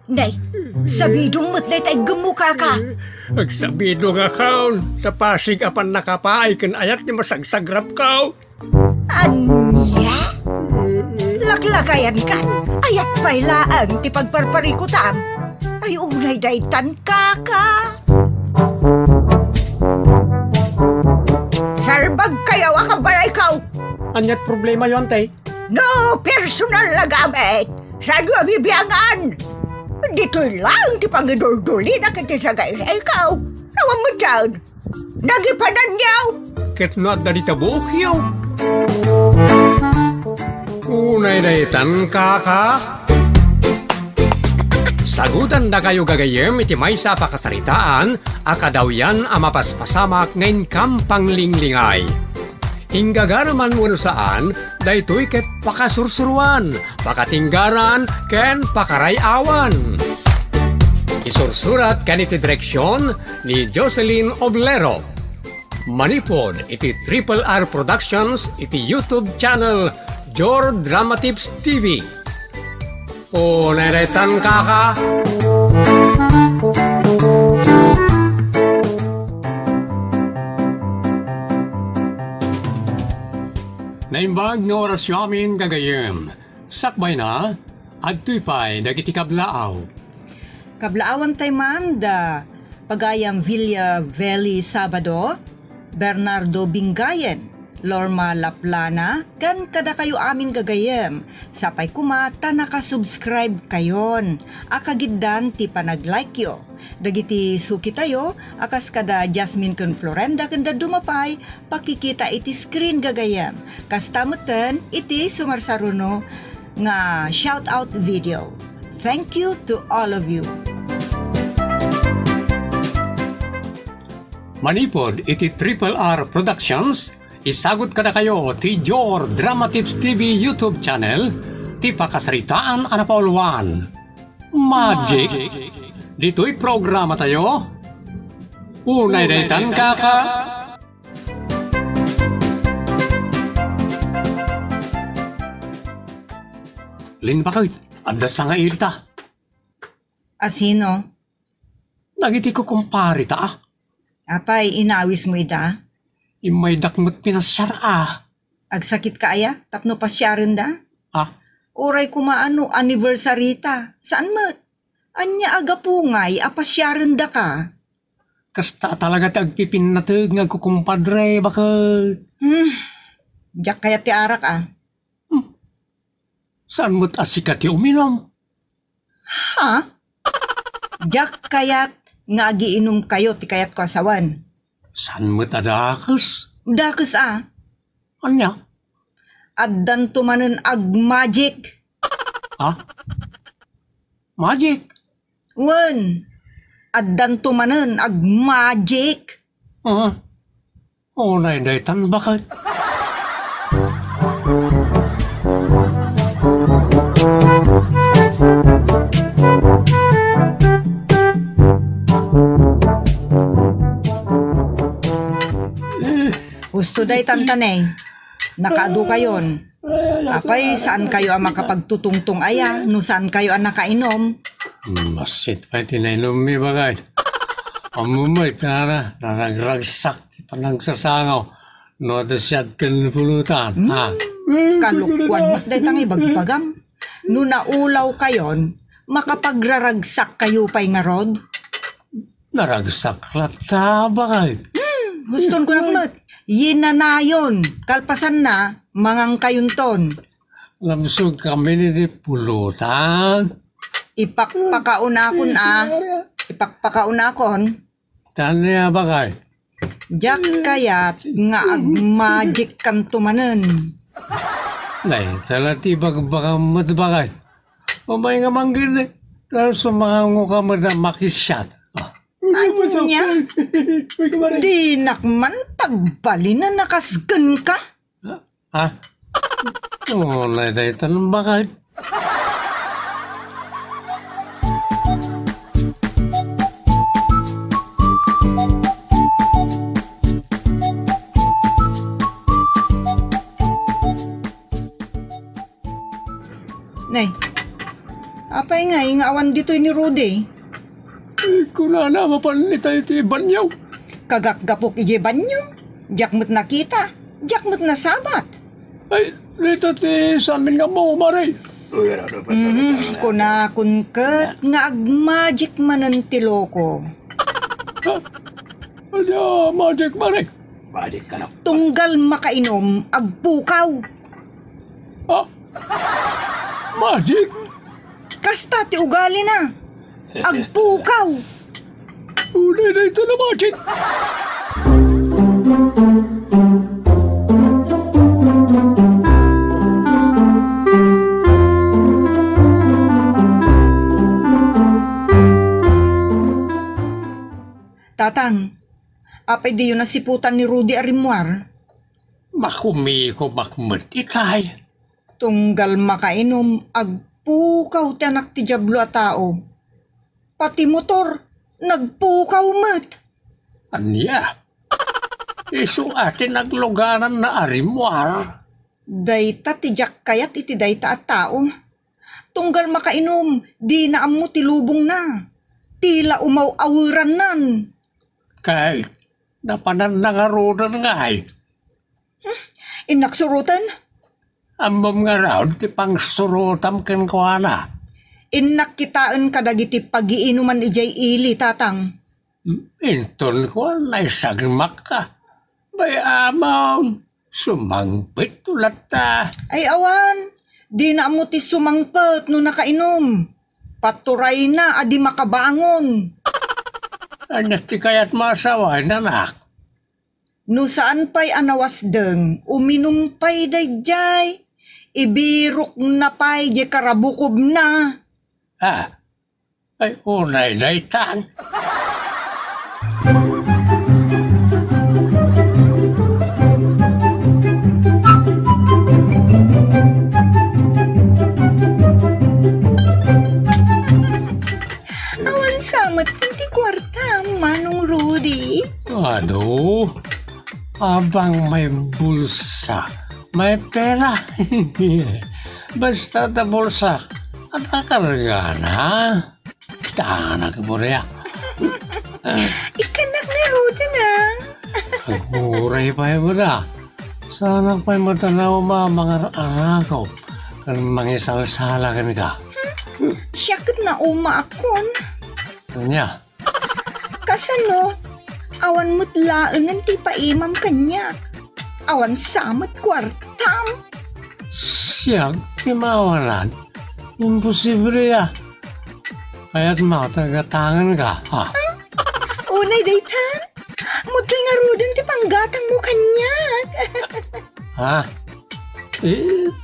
Nay, sabidong matnay tay gemuka ka. Agsabido nga kaon, sa Pasig apan nakapaay kan ayat ni masagsagrap kaw. Anya? Laklakayan kan, ayat pa'y laang ti pagparparikutam. Ay unay daytan kaka. Sarbag kayaw akabalay kaw. Anyat problema yon tay? No personal na gamit. Saan nga bibiyangan? Dito'y lang ti pangidol-duli na kiti sagay sa ikaw. Nawang mo dyan. Nagipanan niyaw. Ket not dari tabuk yaw. Unay daytan kaka. Sagutan da kayo gagayem iti maysa pakasaritaan, akadawyan amapaspasamak ngayon kampang linglingay. Hinggagaraman mo saan, daytoy ket pakasursuruan, pakatinggaran, ken pakarayawan. Isursurat ken iti direksyon ni Jocelyn Oblero. Manipod iti Triple R Productions iti YouTube channel Jor Drama Tips TV. O neretan kaka. Naimbag nga orasyon amin gagayem. Sakbay na, adtoy pa'y dagiti kablaaw. Kablaawan tay manda, Pagayam Villa Valley Sabado, Bernardo Bingayen, Lorma Laplana, kan kada kayo amin gagayem. Sapay kumata nakasubscribe kayon. Akagiddan ti panag-like yo. Dagiti suki tayo, akas kada Jasmine ken Florenda kanda dumapay, pakikita iti screen gagayem. Kastamutan iti sumarsaruno nga shout out video. Thank you to all of you. Manipod iti Triple R Productions, isagot kada kayo ti Jor Drama Tips TV YouTube channel, ti pakasaritaan anapauluan. Magic. Dito'y programa tayo. Unay daytan kaka. Lin ba kayo? Andas sa nga irita. Asino? Nagiti ko kumpari ta ah. Apay, inawis mo ida? Imay dakmot pinasyar ah. Agsakit ka aya? Tapno pa siya rin da? Ah? Oray kumaano, anniversary ta. Saan mat? Anya aga pungay, apasyaran da ka. Kasta talaga tagpipin na tag nga kukumpadre, bakit? Diyak kaya ti arak ah. Saan mo't asikat ti uminom? Ha? Diyak kayat nga giinom kayo ti kayat ko asawan. Saan mo't adakas? Dakas ah. Anya? Addan tumanen ag magic. Ha? Magic? Wen. Addan tumanen ag magic. Unay daytan bakit? Gusto day tantanay. Nakaadu kayon. Apay, saan kayo ang makapagtutungtong aya? No saan kayo ang nakainom? Masit pa tinainom mi bagay. Amumay tara, naragragsak ti panagsasangaw. No dasyad kan pulutan. Ha? Kalukwan day tangi bagbagam. No naulaw kayon, makapagraragsak kayo pa'y nga rod? Naragsak lata bagay. Guston ko nang mat. Yinanayon, kalpasan na, mangang kayunton. Lamsog kami ni di pulutan. Ipakpakaunakon ah. Ipakpakaunakon. Tanya bagay. Diyak kayat nga ag-magic kan tumanen. Nay, talati bagbaka matbagay. O may nga manggin eh. Tapos sumangango ka makisat. Anya? Di nakman pagbali na nakasgan ka? Ha? Oo, naitaitan bakit? Nay, Apay nga, yung awan dito ni Rudy. Kuna na mapanitay ti banyaw. Kagakgapok ije banyo. Jakmut na kita. Jakmut na sabat. Ay, dito ti sa amin nga mo, Maray. Kuna kunket nga agmagic manan ti loko. Ano, magic, Maray? Magic ka na. Tunggal makainom, agpukaw. Magic? Kasta ti ugali na. Agpukaw. Uli na ito na magic. Tatang, apay di yun nasiputan ni Rudy Arimwar. Makumiko makmud itay. Tunggal makainom, agpukaw ti anak ti jablo a tao. Pati motor, nagpukaw met. Anya? Iso atin naglugaran na arimwar. Dayta ti jak kayat iti dayta at tao. Tunggal makainom, di na amo ti lubong na. Tila umaw-awiran nan. Kay, napanan nangarudan nga ay. Inaksurutan? Ambam nga raw, ti pang surutam ken ko na. Inakitaan kadagiti pagiinuman ijay ili, tatang. Inton ko na isagmak ka. Bay amaw, sumangpit tulat ta. Ay awan, di na amo ti sumangpet no nakainom. Paturay na, adi makabangon. Ano ti kayat masaway nanak? No saan pa'y anawas deng, uminom pa'y dayjay. Ibirok na pa'y di karabukob na. Ay unay daytan. Awan samat ti kwarta, Manong Rudy. Ano? Abang may bulsa, may pera. Basta na bulsa, at kakarga na. Tanak mo rin. Ikanak na Rudy na. Aguray pa mo na. Sana pa'y matanaw mga anak ko. Kan mangisalsala kan ka. Siyakit na umaakon. Kanya? Kasano, awan mo't laengan ti paimam kanyak. Awan samot kwartam. Siyag, si mawalan. Imposible ya. Kaya't matagatangan ka, ha? Unay daytan, mutoy nga rudin ti panggatang mo kanyak. Ha?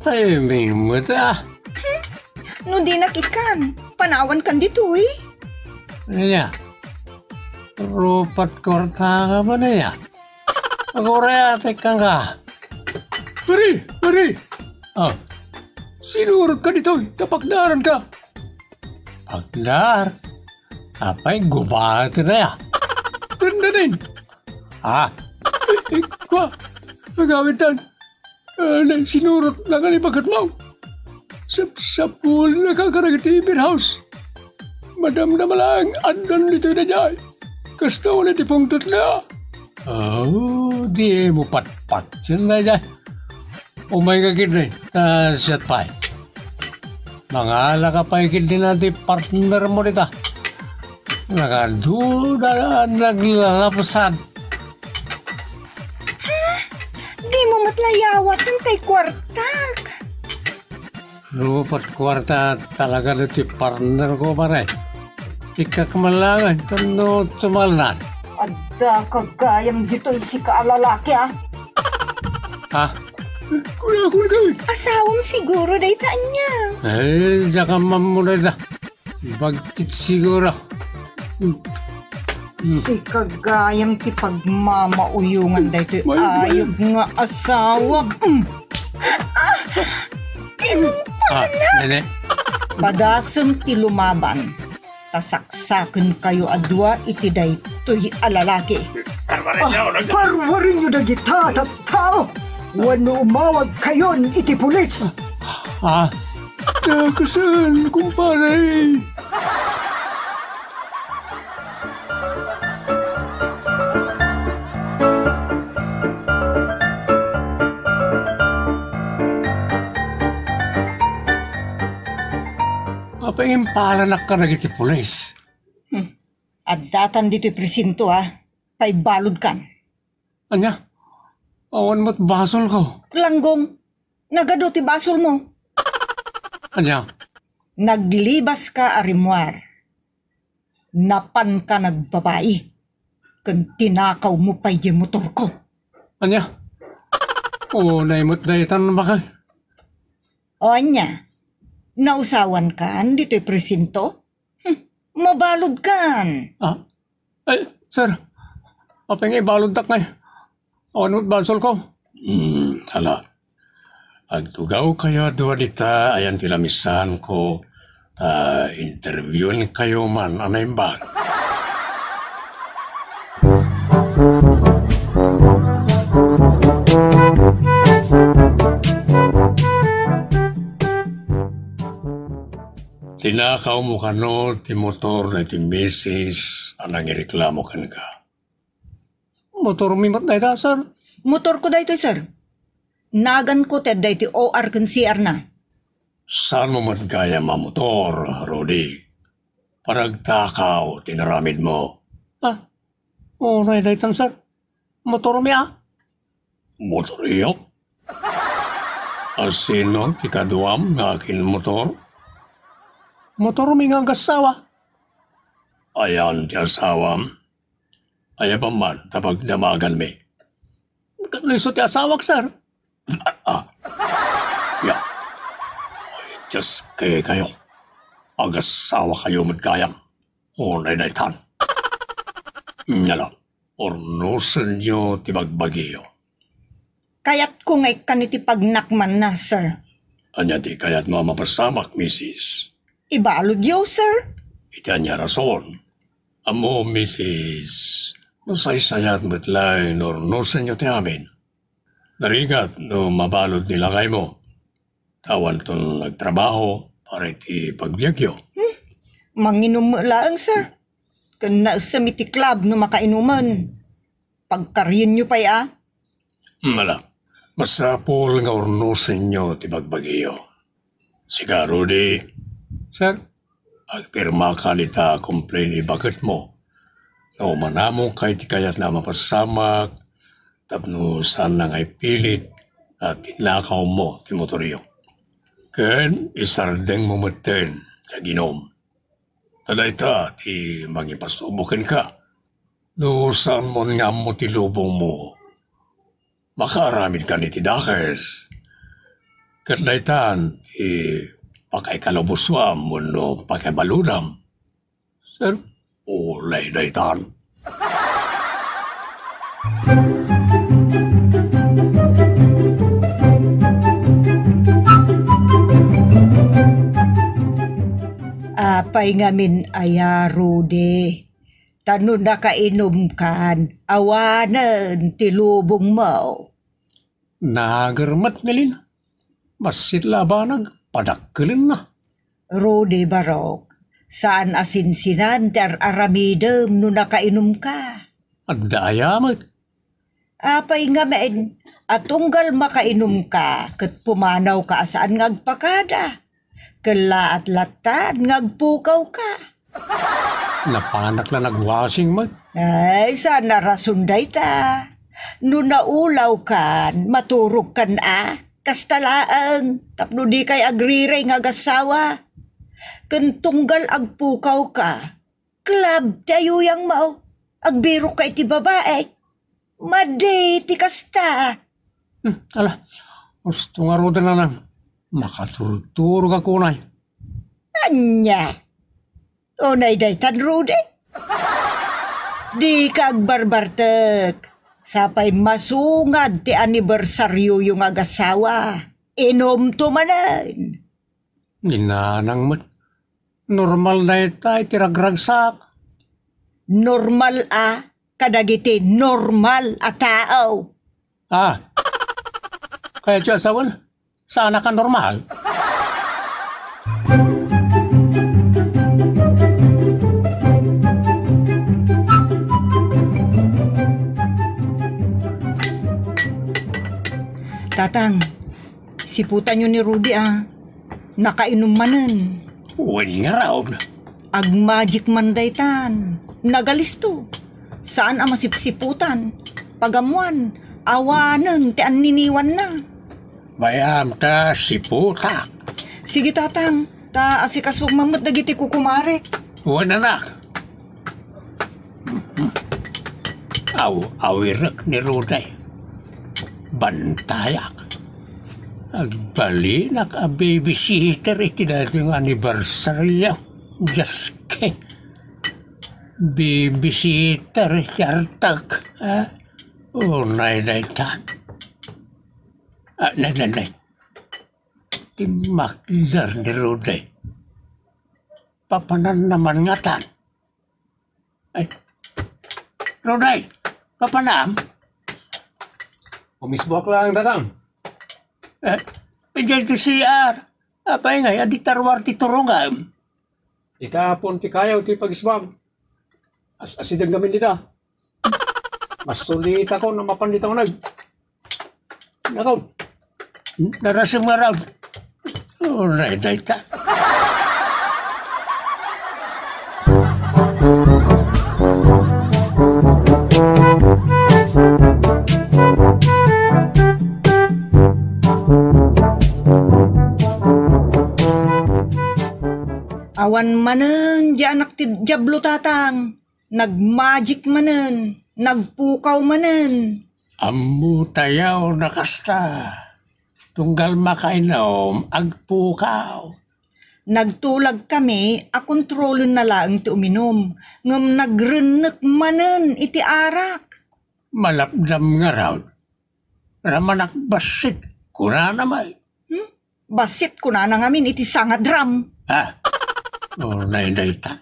Timing mo ta. No di nakikan, panawan kan ditoy. Kanya? Rupat korta ka ba na ya? Agoreate ka nga. Pari! Sinurot ka dito, tapagdaran ka. Pagdar? Apay, gubat na ya. Ganda din. Kwa, magawitan. Sinurot na ka ni bagat mo. Sa pool na kakaragati beer house. Madam na malang, andan dito na dyan. Kasta wala ti pungtot na. Di mo pat-pat siya na dyan. Umay ka kid siyat pa. Mga alaka pa ikid din natin partner mo dita. Nakaduda na naglalapasan. Di mo matlayawat ng tay kwartak. Rupat kwarta talaga dito partner ko pare. Ikakamalangan, tano tumalnan. Adda kagayang dito'y si kaalalaki Kuna gawin. Asawang siguro daytaan niya. Diyan ka mamula na. Bagtit siguro. Si kagayang ti pagmamauyungan dayto'y ayog nga asawa. Nene. Padasem ti lumaban. Tasaksaken kayo adwa iti daytoy alalaki. Parwarin nyo na gita at tao. Wano umawag kayon iti pulis. Nakasaan, kumpare? Apa yung palanak ka na iti pulis? At datan dito'y presinto kay balod kan. Anya? Awan mo't basol ko. Langgong, nagado ti basol mo. Anya? Naglibas ka arimwar. Napan ka nagbabae. Kan tinakaw mo pa yung motor ko. Anya? O, naimot na itan baka. O anya, nausawan kan dito'y presinto? Mabalod kan. Ah? Ay, sir. Apa yung ibalod tak na? Awan mo't basol ko. Ala. Agtugaw kayo doa dita, ayan tilamisan ko. Interviewin kayo man, anay ba? Tinakaw mo ka no, ti motor na ti misis, anang ireklamo kan ka. Motor mimot na ita, sir? Motor ko daytoy, sir. Nagan ko ted dayti OR kan CR na. Saan mo matgaya motor, Rudy? Paragtakaw, tinaramid mo. Ah, oray daytan, sir. Motor mi Motor iyo? Asino, ti kaduam nga akin motor? Motor mi nga gasawa. Ayan ti asawam. Aya pa man, tapag damagan mi. Kaniso ti asawak, sir? Ya. Ay, Diyos kayo. Agasawa kayo magkayang. Unay na itan. Nyala, ornusan nyo tibagbagiyo. Kayat ko ngay kaniti pagnakman na, sir. Anya di kayat mo mapasamak, misis. Ibalod yo, sir. Iti anya rason. Amo, misis, masaysayat matlay ornusan nyo ti amin. Narigat no mabalod nila kay mo. Tawan ton nagtrabaho para iti pagbiagyo. Manginom mo lang, sir. Kana sa miti club no makainuman. Pagkaryin nyo pa Mala, masapol nga ornusin nyo ti bagbagiyo. Siga, Rudy. Sir? Agpirma ka nita complain bakit mo. No manamong kay ti kayat na mapasamak, tapno saan na ngay pilit at tinakaw mo ti motoryo. Ken isardeng mo maten sa ginom. Taday ta ti mangipasubukin ka. No saan mo nga mo ti lubong mo. Makaramid ka ni ti dakes. Katlaytan ti pakay kalabuswam mo no pakay baludam. Sir, ulay daytan. Apay ngamin Rudy. Tano na kainom kan, awanan tilubong mo. Nagarmat nilin. Masit labanag, padakkelin na. Rudy Barok, saan asinsinan ter aramidem no nakainom ka? At dayamat. Apay ngamin, atunggal makainom ka, kat pumanaw ka saan ngagpakada. Kala at latan ngagpukaw ka. Napanak na nagwasing mat. Ay, sana rasunday ta. No naulaw kan, maturog kan kastalaang, tapno di kay agriray nga gasawa. Kan tunggal agpukaw ka, club tayo yang mao, agbiro kay ti babae. Madi ti kasta. Ala, gusto nga roda na lang. Makaturturog ako na. Anya? Onay daytan, Rudy? Di ka agbarbartek. Sapay masungad ti anibersaryo yung agasawa. Inom to manan. Ginanang mat. Normal na itay tiragragsak. Normal kadagiti normal a tao. Kaya siya asawan, sana ka normal? Tatang, siputan nyo ni Rudy nakainom manen. Wen nga raw. Ag magic man daytan. Nagalisto. Saan ang masipsiputan? Pagamuan, awanen, ti aniniwan na. Bayam ta siputak. Sige tatang, ta asikaswag mamut dagiti kukumare. Wen anak. Awirak ni Ruday. Bantayak. Agbalinak a babysitter iti dating anniversary. Just kay. Babysitter iti artak. Nay tan. Nay. Timaklar ni Ruday. Papanan naman nga tan. Ay, Ruday, papanam? Umisbok lang, Tatang. Diyan ti CR. Apay nga, adi tarwar ti turungam. Itapon ti kayaw ti pag-isbag. Asidang gamin dita. Mas sulit ako na mapandita ko nag. Nakaw. Narasang maraw. Nay ta. Awan manen, di anak ti Diablo tatang. Nagmagic manen, nagpukaw manen. Ammo tayaw nakasta. Tunggal makainom, agpukaw. Nagtulag kami, a kontrolon na lang ti uminom. Ngam nagrenek manen iti arak. Malapdam nga raw. Ramanak basit, kuna namay. Basit ko na ngamin iti sangadram. Nay ta.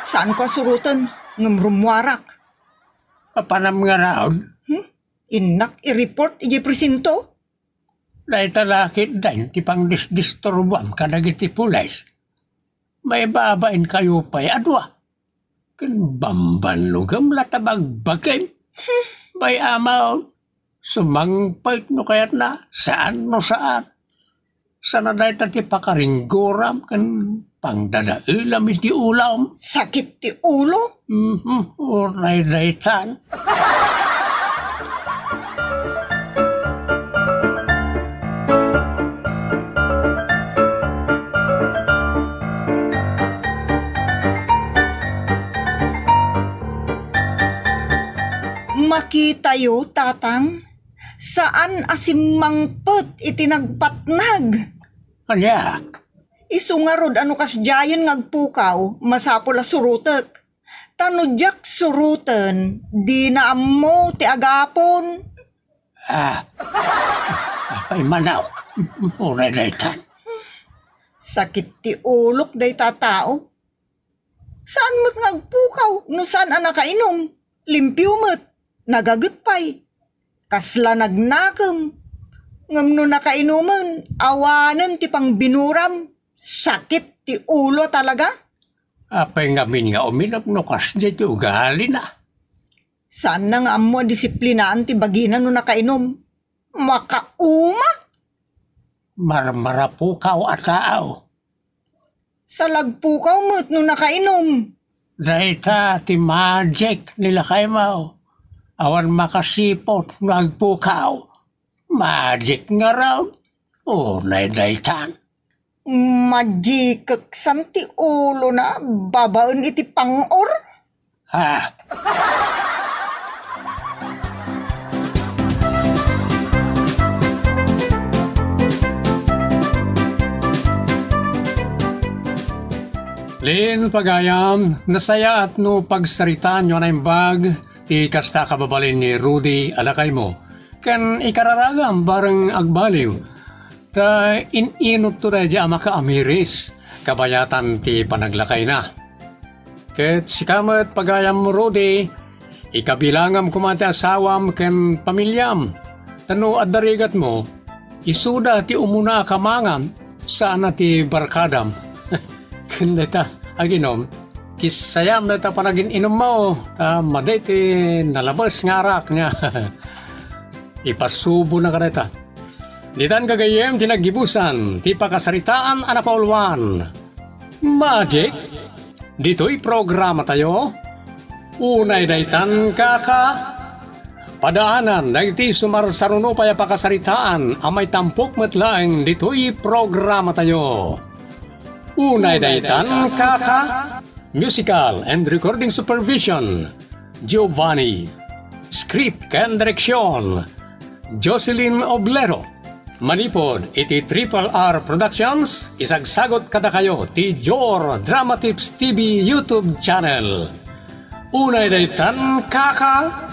Saan ko surutan? Ngam rumwarak. Papanam nga raw. Inak i-report iji presinto. Nay talakit dahin ti pang disturbuam kadagiti pulis. May babain kayo pa'y adwa. Kan bamban lugam latabag bagay. May amaw. Sumangpait no kayat na. Saan no saan. Sana dahi tati pakaringgoram kan pangdadailam iti ulam. Sakit ti ulo. Uray daytan. Makitayo, tatang. Saan asimangpet iti nagpatnag? Kanya, Isungarod ano kasjayan ngagpukaw, masapol a surutek. Tanudyak suruten, di na ammo ti agapon. apay manaw. Uray daytan. Sakit ti ulok day tatao. Saan mo't ngagpukaw, no saan nakainom? Limpyo mo't, nagagutpay. Kasla nagnakam. Ngam no nakainuman, awanan ti pang binuram. Sakit ti ulo talaga. Apay ngamin nga uminap no kas ti ugali na. Saan na nga mo disiplinaan ti bagina no nakainom? Makauma? Marmarapukaw at tao. Sa lagpukaw mo't no nakainom. Dayta ti magic nila kay mau. Awan makasipot nagpukaw. Magic nga raw. Nay daytan. Majikak ti ulo na babaen iti pangor. Lin pagayam, nasaya at no pagsaritan nyo na imbag, ti kasta kababalin ni Rudy alakay mo. Kan ikararagam bareng agbaliw. Ta inot to na dya makaamiris, kabayatan ti panaglakay na. Ket sikamat pagayam Rudy, ikabilangam kumati asawam ken pamilyam. Tano at darigat mo, isuda ti umuna kamangam, saan na ti barkadam. Kanda aginom, kisayam na panagin inom mo, maday ti nalabas nga arak niya. ipasubo na kareta. Ditan kagayem tinagibusan, ti pakasaritaan anapaulwan. Magic, dito'y programa tayo. Unay daytan kaka. Padaanan, dagiti sumarsaruno paya pakasaritaan, amay tampok matlaeng dito'y programa tayo. Unay daytan kaka. Musical and recording supervision, Giovanni. Script and direksyon, Jocelyn Oblero. Manipod iti Triple R Productions, isagsagot kada kayo ti Jor Drama Tips TV YouTube channel. Unay daytan kaka.